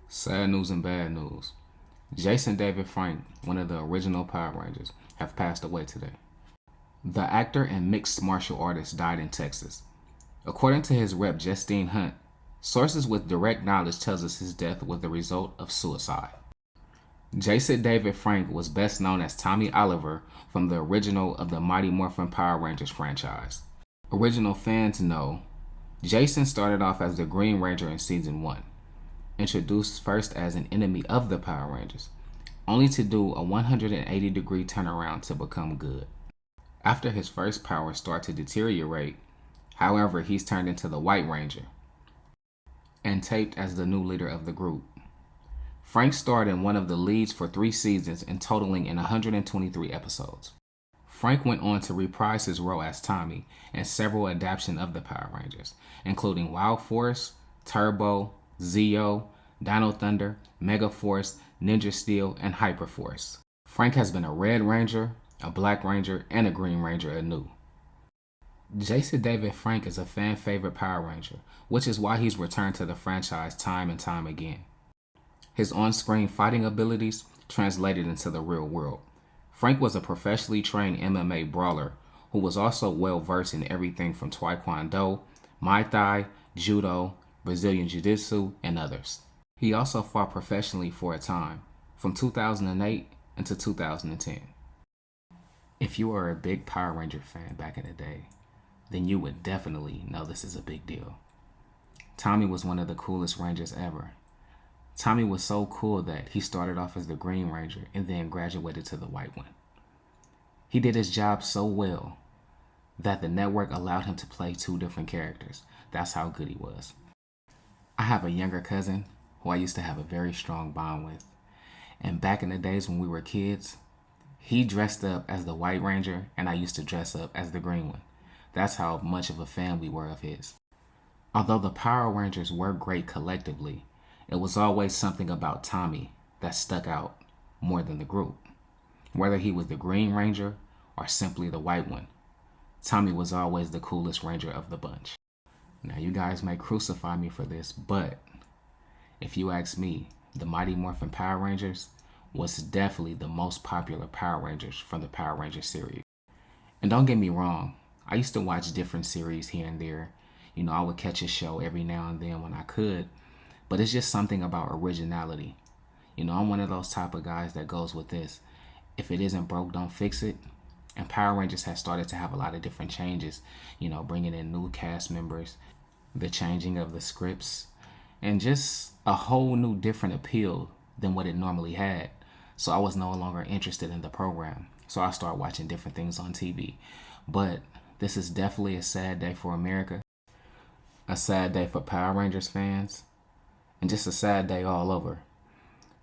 Sad news and bad news. Jason David Frank, one of the original Power Rangers, have passed away today. The actor and mixed martial artist died in Texas. According to his rep Justine Hunt, sources with direct knowledge tells us his death was the result of suicide. Jason David Frank was best known as Tommy Oliver from the original of the Mighty Morphin Power Rangers franchise. Original fans know Jason started off as the Green Ranger in Season 1, introduced first as an enemy of the Power Rangers, only to do a 180-degree turnaround to become good. After his first powers start to deteriorate, however, he's turned into the White Ranger and taped as the new leader of the group. Frank starred in one of the leads for 3 seasons and totaling in 123 episodes. Frank went on to reprise his role as Tommy in several adaptations of the Power Rangers, including Wild Force, Turbo, Zeo, Dino Thunder, Mega Force, Ninja Steel, and Hyper Force. Frank has been a Red Ranger, a Black Ranger, and a Green Ranger anew. Jason David Frank is a fan favorite Power Ranger, which is why he's returned to the franchise time and time again. His on-screen fighting abilities translated into the real world. Frank was a professionally trained MMA brawler who was also well versed in everything from Taekwondo, Muay Thai, Judo, Brazilian Jiu-Jitsu, and others. He also fought professionally for a time, from 2008 into 2010. If you are a big Power Ranger fan back in the day, then you would definitely know this is a big deal. Tommy was one of the coolest Rangers ever. Tommy was so cool that he started off as the Green Ranger and then graduated to the White one. He did his job so well that the network allowed him to play 2 different characters. That's how good he was. I have a younger cousin who I used to have a very strong bond with. And back in the days when we were kids, he dressed up as the White Ranger and I used to dress up as the Green one. That's how much of a fan we were of his. Although the Power Rangers were great collectively, it was always something about Tommy that stuck out more than the group. Whether he was the Green Ranger or simply the White one, Tommy was always the coolest Ranger of the bunch. Now you guys may crucify me for this, but if you ask me, the Mighty Morphin Power Rangers was definitely the most popular Power Rangers from the Power Rangers series. And don't get me wrong, I used to watch different series here and there. I would catch a show every now and then when I could, but it's just something about originality. I'm one of those type of guys that goes with this. If it isn't broke, don't fix it. And Power Rangers has started to have a lot of different changes, bringing in new cast members, the changing of the scripts, and just a whole new different appeal than what it normally had. So I was no longer interested in the program. So I started watching different things on TV. But this is definitely a sad day for America, a sad day for Power Rangers fans, and just a sad day all over.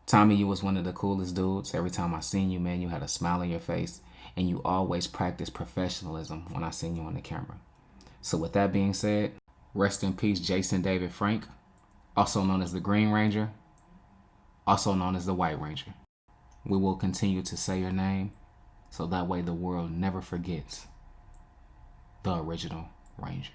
Tommy, you was one of the coolest dudes. Every time I seen you, man, you had a smile on your face, and you always practiced professionalism when I seen you on the camera. So with that being said, rest in peace, Jason David Frank, also known as the Green Ranger, also known as the White Ranger. We will continue to say your name, so that way the world never forgets the original Ranger.